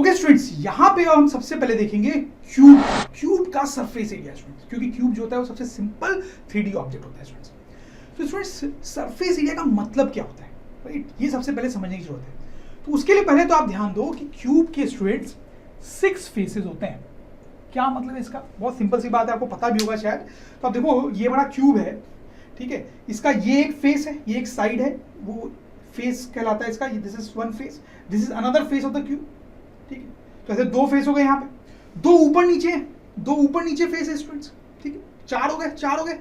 Okay students, यहां पे हम सबसे पहले देखेंगे क्यूब का सरफेस एरिया स्टूडेंट्स, क्योंकि क्यूब जो होता है वो सबसे सिंपल 3D ऑब्जेक्ट होता है स्टूडेंट्स। तो स्टूडेंट्स सरफेस एरिया का मतलब क्या होता है, राइट, ये सबसे पहले समझने की जरूरत है। तो उसके लिए पहले तो आप ध्यान दो कि क्यूब के स्टूडेंट्स 6 फेसेस होते हैं। क्या मतलब है इसका? बहुत सिंपल सी बात है, आपको पता भी होगा शायद। तो आप देखो, ये हमारा क्यूब है, ठीक है, इसका ये एक फेस है, ये एक साइड है, वो फेस कहलाता है इसका। This is one face, this is another face of the cube, ठीक है। तो ऐसे 2 फेस हो गए यहाँ पे, 2 ऊपर नीचे हैं, 2 ऊपर नीचे फेस है स्टूडेंट्स, ठीक है। 4 हो गए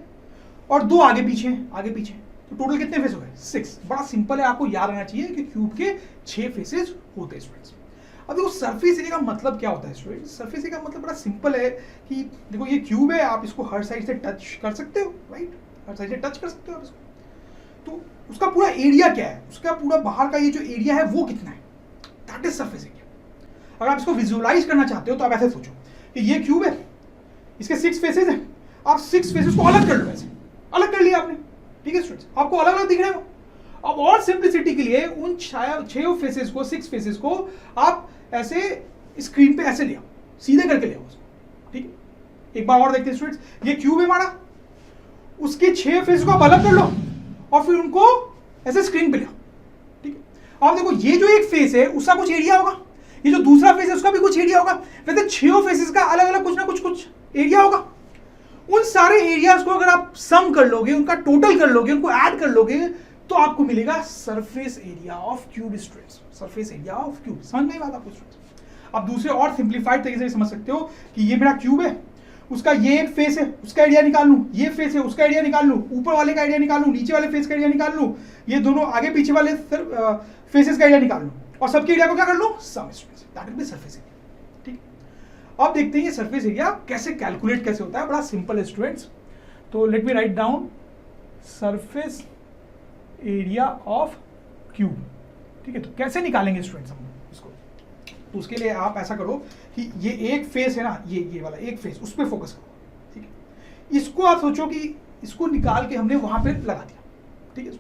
और 2 आगे पीछे हैं। तो टोटल कितने फेस हो गए? 6। बड़ा सिंपल है, आपको याद रहना चाहिए कि क्यूब के 6 फेसेस होते हैं स्टूडेंट्स। अब देखो सरफेस एरिया का मतलब क्या होता है स्टूडेंट? सरफेस एरिया का मतलब बड़ा सिंपल है कि देखो ये क्यूब है, आप इसको हर साइड से टच कर सकते हो, राइट, हर साइड से टच कर सकते हो आप इसको। तो उसका पूरा एरिया क्या है, उसका पूरा बाहर का ये जो एरिया है वो कितना है, दैट इज सरफेस एरिया। अगर आप इसको विजुअलाइज करना चाहते हो तो आप ऐसे सोचो कि ये क्यूब है, इसके 6 फेसेस हैं, आप 6 फेसेस को अलग कर लो, ऐसे अलग कर लिया आपने, ठीक है स्टूडेंट्स, आपको अलग अलग दिख रहे हो। अब और सिंप्लिसिटी के लिए उन 6 फेसेस को, 6 फेसेस को आप ऐसे स्क्रीन पे ऐसे ले आओ, सीधे करके ले आओ, ठीक है। एक बार और देखते हैं स्टूडेंट्स, ये क्यूब है हमारा, उसके 6 फेस को आप अलग कर लो और फिर उनको ऐसे स्क्रीन पे ले आओ, ठीक है। आप देखो ये जो एक फेस है उसका कुछ एरिया होगा, ये जो दूसरा फेस है उसका भी कुछ एरिया होगा, वैसे 6 फेसेस का अलग अलग कुछ ना कुछ एरिया होगा। उन सारे एरियाज को अगर आप सम कर लोगे, उनका टोटल कर लोगे, उनको ऐड कर लोगे, तो आपको मिलेगा surface area of cube students. Surface area of cube, समझ में बात आपको स्टूडेंट्स? आप दूसरे और सिंप्लीफाइड तरीके से समझ सकते हो कि ये मेरा क्यूब है, उसका ये एक फेस है, उसका एरिया निकाल लूं, ये फेस है, उसका एरिया निकाल लूं, ऊपर वाले का एरिया निकाल लूं, नीचे वाले फेस का एरिया निकाल लूं, ये दोनों आगे पीछे वाले फेसेस का एरिया निकाल लूं और सबके एरिया को क्या कर लूं? Some students, that will be surface area, ठीक। अब देखते हैं ये सरफेस एरिया कैसे कैलकुलेट कैसे होता है। बड़ा सिंपल है स्टूडेंट्स। तो let me write down surface area of cube, ठीक है। तो कैसे निकालेंगे स्टूडेंट्स हम इसको? तो उसके लिए आप ऐसा करो कि ये एक फेस है ना, ये वाला एक फेस, उस पर फोकस करो, ठीक है। इसको आप सोचो कि इसको निकाल के हमने वहां पे लगा दिया, ठीक है,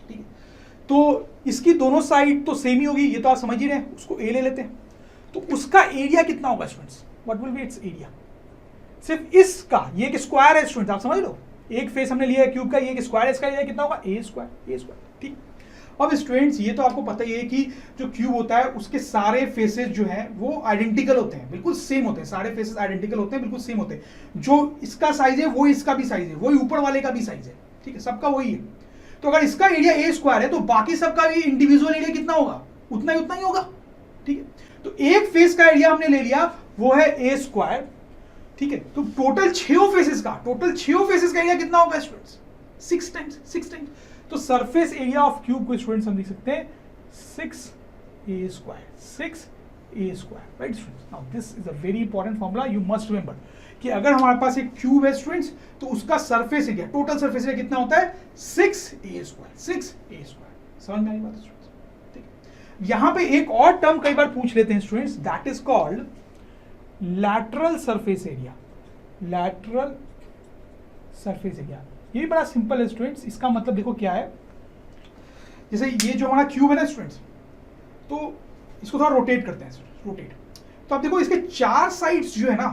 ठीक है। तो इसकी दोनों साइड तो सेम ही होगी, ये तो आप समझ ही रहे हैं। उसको ए ले लेते हैं, तो उसका एरिया कितना होगा students? What will be it's area? सिर्फ इसका, ये एक स्क्वायर है स्टूडेंट्स, आप समझ लो, एक फेस हमने लिया है क्यूब का, ये एक स्क्वायर है, इसका एरिया कितना होगा? ए स्क्वायर, ठीक। अब स्टूडेंट्स ये तो आपको पता ही है कि जो क्यूब होता है उसके सारे फेसेस जो हैं वो आइडेंटिकल होते हैं, बिल्कुल सेम होते हैं, सारे फेसेस आइडेंटिकल होते हैं, बिल्कुल सेम होते हैं। जो इसका साइज है वो इसका भी साइज है, वही ऊपर वाले का भी साइज है, ठीक है, सबका वही है। तो अगर इसका एरिया ए स्क्वायर है तो बाकी सबका भी इंडिविजुअल एरिया कितना होगा? उतना ही होगा, ठीक है। तो एक फेस का एरिया हमने ले लिया, वो है ए स्क्वायर, ठीक है। तो टोटल 6 फेसेस का एरिया कितना होगा स्टूडेंट्स? 6 टाइम्स। तो सरफेस एरिया ऑफ क्यूब को स्टूडेंट्स हम लिख सकते हैं 6a square, right students. Now this is a very important formula, you must remember कि अगर हमारे पास एक क्यूब है स्टूडेंट्स तो उसका surface area, total surface area कितना होता है? 6a square. समझ में आई बात स्टूडेंट्स? ठीक है। यहां पे एक और टर्म कई बार पूछ लेते हैं students, that is called lateral surface area. Lateral surface area ये भी बड़ा सिंपल है स्टूडेंट्स। इसका मतलब देखो क्या है, जैसे ये जो हमारा क्यूब है ना स्टूडेंट्स, तो इसको थोड़ा रोटेट करते हैं, रोटेट। तो आप देखो इसके 4 साइड्स जो है ना,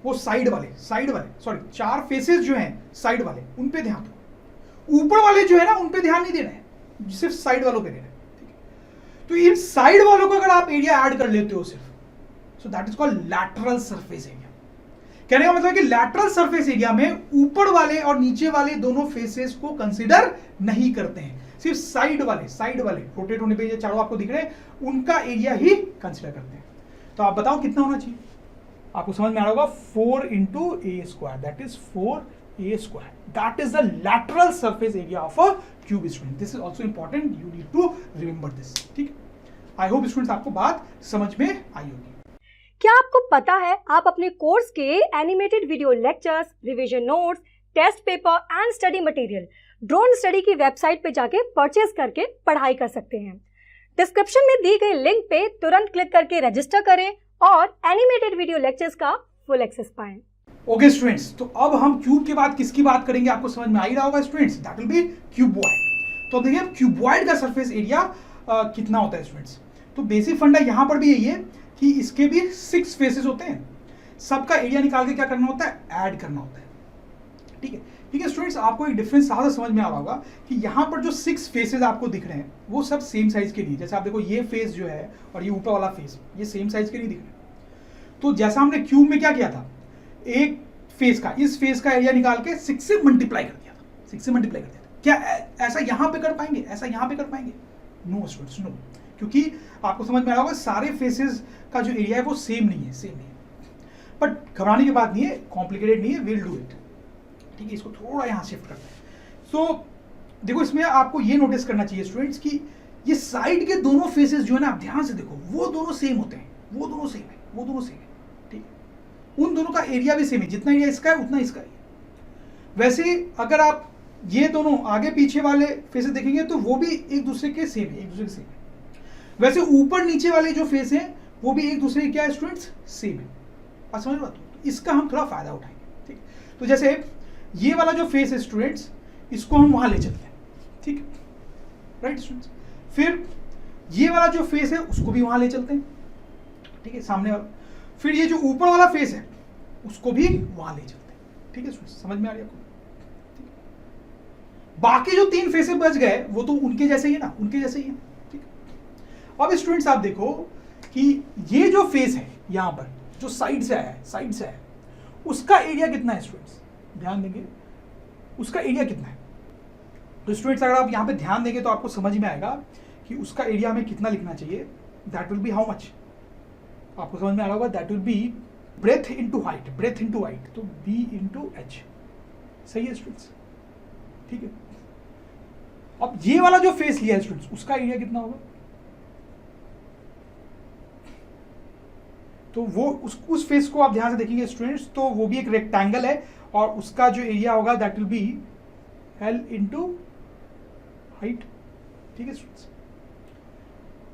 वो साइड वाले सॉरी 4 फेसेस जो हैं साइड वाले, उन पे ध्यान दो। ऊपर वाले जो है ना उन पे ध्यान नहीं देना है, सिर्फ साइड वालों पे देना है, ठीक है। तो इन साइड वालों को अगर आप एरिया ऐड कर लेते हो सिर्फ, so that is called lateral surface area. कहने का मतलब कि लैटरल सरफेस एरिया में ऊपर वाले और नीचे वाले दोनों फेसेस को कंसीडर नहीं करते हैं, सिर्फ साइड वाले रोटेट होने पे ये चारों आपको दिख रहे हैं, उनका एरिया ही कंसीडर करते हैं। तो आप बताओ कितना होना चाहिए? आपको समझ में आ रहा होगा 4 into a square, that is 4a square. That is the lateral surface area of a cube student. This is also important, you need to remember this. ठीक है? I hope students आपको बात समझ में आई होगी। क्या आपको पता है आप अपने कोर्स के animated video lectures, revision notes, test paper and study material drone study की वेबसाइट पे जाके परचेज करके पढ़ाई कर सकते हैं। डिस्क्रिप्शन में दी गई लिंक पे तुरंत क्लिक करके रजिस्टर करें और एनिमेटेड वीडियो लेक्चर्स का फुल एक्सेस पाएं। ओके स्टूडेंट्स, तो अब हम क्यूब के बाद किसकी बात करेंगे? आपको समझ में आ ही रहा होगा students, that will B cuboid. तो देखिए क्यूबॉइड का सरफेस एरिया कितना होता है स्टूडेंट्स? तो बेसिक फंडा यहाँ पर भी यही है कि इसके भी 6 फेसेस होते हैं, सबका एरिया निकाल के क्या करना होता है, ऐड करना होता है। ठीक है, ठीक है स्टूडेंट्स, आपको एक डिफरेंस सारा समझ में आ रहा होगा कि यहाँ पर जो 6 फेसेस आपको दिख रहे हैं वो सब सेम साइज के नहीं। जैसे आप देखो ये फेस जो है और ये ऊपर वाला फेस, ये सेम साइज के नहीं दिख रहे। तो जैसा हमने क्यूब में क्या किया था, एक फेस का, इस फेस का एरिया निकाल के 6 से मल्टीप्लाई कर दिया था, 6 से मल्टीप्लाई कर दिया था। क्या ऐसा यहाँ पे कर पाएंगे, ऐसा यहाँ पे कर पाएंगे? नो स्टूडेंट्स, नो, क्योंकि आपको समझ में आ रहा होगा सारे फेसेस का जो एरिया है वो सेम नहीं है, सेम नहीं है। बट घबराने की बात नहीं है, कॉम्प्लिकेटेड नहीं है, विल डू इट। ठीक है, इसको थोड़ा यहाँ शिफ्ट करते हैं। सो देखो, इसमें आपको ये नोटिस करना चाहिए स्टूडेंट्स कि ये साइड के दोनों फेसेस जो है ना, आप ध्यान से देखो, वो दोनों सेम होते हैं, वो दोनों सेम है, वो दोनों सेम है। ठीक है, उन दोनों का एरिया भी सेम है, जितना एरिया इसका है उतना इसका है। वैसे अगर आप ये दोनों आगे पीछे वाले फेसेस देखेंगे तो वो भी एक दूसरे के सेम है, एक दूसरे के सेम है। वैसे ऊपर नीचे वाले जो फेस हैं वो भी एक दूसरे के क्या है स्टूडेंट्स, सेम है। आप समझ बात, तो इसका हम थोड़ा फायदा उठाएंगे। ठीक, तो जैसे ये वाला जो फेस है स्टूडेंट्स, इसको हम वहां ले चलते हैं। ठीक है, राइट स्टूडेंट्स। फिर ये वाला जो फेस है उसको भी वहां ले चलते हैं। ठीक है, सामने वाला। फिर ये जो ऊपर वाला फेस है उसको भी वहां ले चलते हैं। ठीक है स्टूडेंट्स, समझ में आ रही है आपको? बाकी जो 3 फेसेस बच गए वो तो उनके जैसे ही है ना, उनके जैसे ही है। ठीक है, अब स्टूडेंट्स आप देखो कि ये जो फेस है यहां पर जो साइड से आया है, साइड से आया है, उसका एरिया कितना है स्टूडेंट्स? ध्यान देंगे, उसका एरिया कितना है? तो स्टूडेंट्स अगर आप यहां पे ध्यान देंगे तो आपको समझ में आएगा कि उसका एरिया हमें कितना लिखना चाहिए। That will be how much? आपको समझ में आ रहा होगा, that will be breadth into height, breadth into height, तो b इनटू h। सही है स्टूडेंट्स? ठीक है, अब ये वाला जो फेस लिया है स्टूडेंट्स, उसका एरिया कितना होगा? तो वो उस फेस को आप ध्यान से देखेंगे स्टूडेंट्स, तो वो भी एक रेक्टेंगल है और उसका जो एरिया होगा that will B L into height. ठीक है स्टूडेंट्स,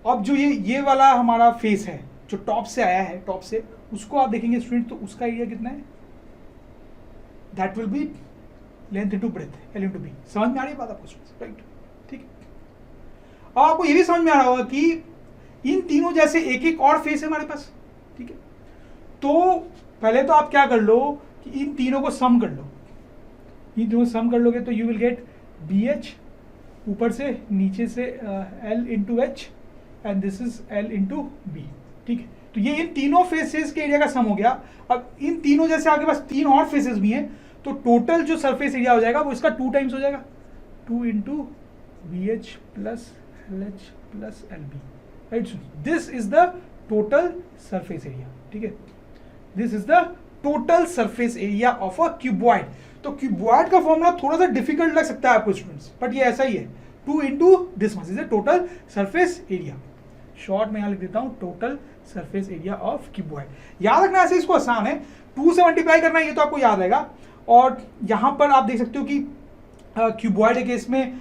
अब जो ये वाला हमारा फेस है जो टॉप से आया है, टॉप से, उसको आप देखेंगे स्टूडेंट, तो उसका एरिया कितना है? That will be length into breadth, L into B. समझ में आ रही है बात आपको स्टूडेंट्स? राइट, ठीक है। अब आपको ये भी समझ में आ रहा होगा कि इन तीनों जैसे एक एक और फेस है हमारे पास। ठीक है, तो पहले तो आप क्या कर लो कि इन तीनों को सम कर लो। इन तीनों सम कर लोगे तो यू विल गेट BH, ऊपर से नीचे से L into H, and this is L into B. ठीक है, तो ये इन तीनों फेसेस के एरिया का सम हो गया। अब इन तीनों जैसे आपके पास 3 और फेसेस भी हैं, तो टोटल जो सरफेस एरिया हो जाएगा वो इसका 2 टाइम्स हो जाएगा, 2 into BH plus LH plus LB। Right, this is the total surface area. ठीक है, this is the total surface area of a cuboid. तो क्यूबॉइड का फॉर्मूला थोड़ा सा डिफिकल्ट लग सकता है आपको स्टूडेंट्स, बट ये ऐसा ही है, 2 into this much is the total surface area. Short में यहां लिख देता हूं, total surface area of cuboid. याद रखना ऐसे इसको आसान है, 2 से मल्टीप्लाई करना है, ये तो आपको याद रहेगा। और यहां पर आप देख सकते हो कि क्यूबॉइड के केस में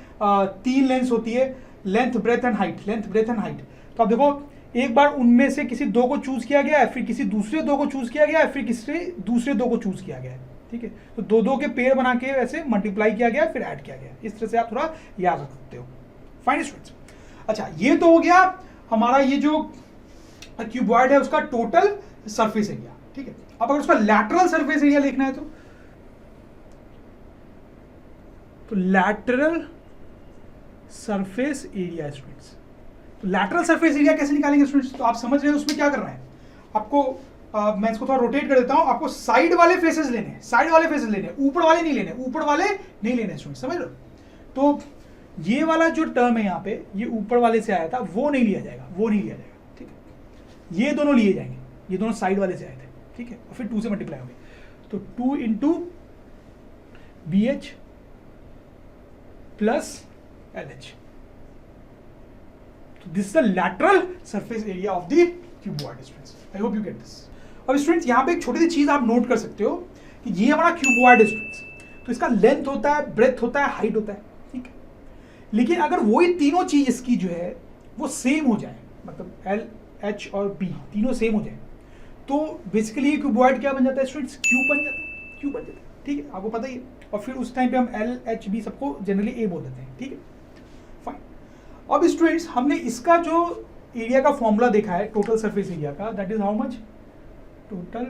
3 लेंथ होती है, length, breadth and height, length, breadth and height. तो आप देखो, एक बार उनमें से किसी 2 को चूज किया गया है, फिर किसी दूसरे 2 को चूज किया गया है, फिर किसी दूसरे 2 को चूज किया गया है। ठीक है, तो 2-2 के पेयर बना के वैसे मल्टीप्लाई किया गया, फिर ऐड किया गया। इस तरह से आप थोड़ा याद रख सकते हो। फाइन स्टूडेंट्स, अच्छा ये तो हो गया हमारा ये जो क्यूबॉइड है उसका टोटल सरफेस एरिया। ठीक है, अब अगर उसका लैटरल सरफेस एरिया लिखना है तो लैटरल सरफेस एरिया स्टूडेंट्स, तो लैटरल सरफेस एरिया कैसे निकालेंगे स्टूडेंट्स? तो आप समझ रहे हैं उसमें क्या करना है आपको। मैं इसको थोड़ा रोटेट कर देता हूं, आपको साइड वाले फेसेस लेने हैं, साइड वाले फेसेस लेने हैं, ऊपर वाले नहीं लेने, ऊपर वाले नहीं लेने स्टूडेंट, समझ लो। तो ये वाला जो टर्म है यहाँ पे, ये ऊपर वाले से आया था, वो नहीं लिया जाएगा, वो नहीं लिया जाएगा। ठीक है, ये दोनों लिए जाएंगे, ये दोनों साइड वाले से आए थे। ठीक है, और फिर 2 से मल्टीप्लाई होंगे, तो 2 into BH plus LH। This is the lateral surface area of the cuboid students. I hope you get this. अब स्टूडेंट्स यहाँ पे एक छोटी सी चीज आप नोट कर सकते हो कि ये हमारा क्यूबॉइड है स्टूडेंट्स, तो इसका लेंथ होता है, ब्रेथ होता है, हाइट होता है। ठीक है, लेकिन अगर वही तीनों चीज इसकी जो है वो सेम हो जाए, मतलब L, H और B तीनों सेम हो जाए, तो बेसिकली ये क्यूबॉइड क्या बन जाता है स्टूडेंट्स? क्यूब बन जाता है, क्यूब बन जाता है। ठीक है, आपको पता ही है। और फिर उस टाइम पे हम L, H, B सबको जनरली A बोल देते हैं। ठीक है, फाइन। अब स्टूडेंट्स हमने इसका जो एरिया का फॉर्मूला देखा है टोटल सरफेस एरिया का, that is how much total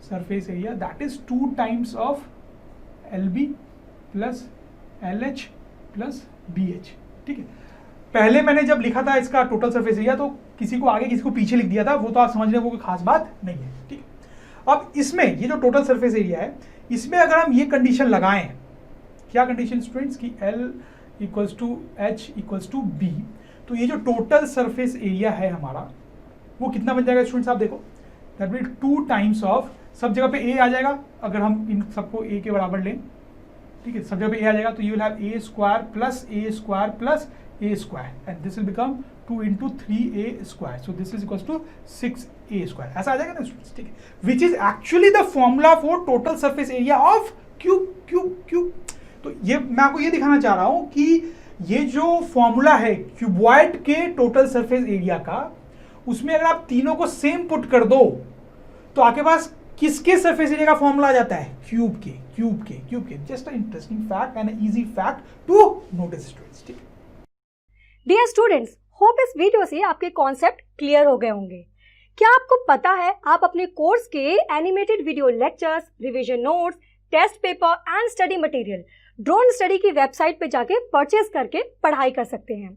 surface area, that is 2 times of LB plus LH plus BH। ठीक है, पहले मैंने जब लिखा था इसका टोटल सरफेस एरिया तो किसी को आगे किसी को पीछे लिख दिया था, वो तो आप समझ रहे हो कोई खास बात नहीं है। ठीक है, अब इसमें ये जो टोटल सरफेस एरिया है, इसमें अगर हम ये कंडीशन लगाएं, क्या कंडीशन स्टूडेंट्स की L equals to H equals to B, तो ये जो टोटल सरफेस एरिया है हमारा वो कितना बन जाएगा स्टूडेंट्स, आप देखो दैट विल 2 टाइम्स ऑफ, सब जगह पे A आ जाएगा, अगर हम इन सबको A के बराबर लें, ठीक है, सब जगह पे A आ जाएगा, तो you will have A square plus A square plus A square and this will become 2 into 3A square, so this is equals to 6A square, ऐसा आ जाएगा ना स्टूडेंट्स। ठीक है, which is actually the formula for total surface area of cube. तो ये मैं आपको ये दिखाना चाह रहा हूं कि ये जो फॉर्मूला है क्यूबॉइड के टोटल सरफेस एरिया का, उसमें अगर आप तीनों को सेम पुट कर दो तो आपके पास किसके सरफेस एरिया का फॉर्मूला आ जाता है, क्यूब के। Just interesting fact and easy fact to notice students. ठीक है, डियर स्टूडेंट्स, होप इस वीडियो से आपके कॉन्सेप्ट क्लियर हो गए होंगे। क्या आपको पता है आप अपने कोर्स के animated video lectures, revision notes, test paper and study material drone study की वेबसाइट पे जाके परचेज करके पढ़ाई कर सकते हैं।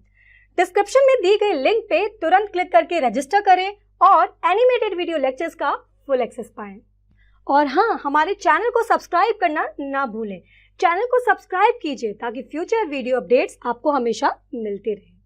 डिस्क्रिप्शन में दी गई लिंक पे तुरंत क्लिक करके रजिस्टर करें और एनिमेटेड वीडियो लेक्चर्स का फुल एक्सेस पाएं। और हाँ, हमारे चैनल को सब्सक्राइब करना ना भूलें। चैनल को सब्सक्राइब कीजिए ताकि फ्यूचर वीडियो अपडेट्स आपको हमेशा मिलते रहें।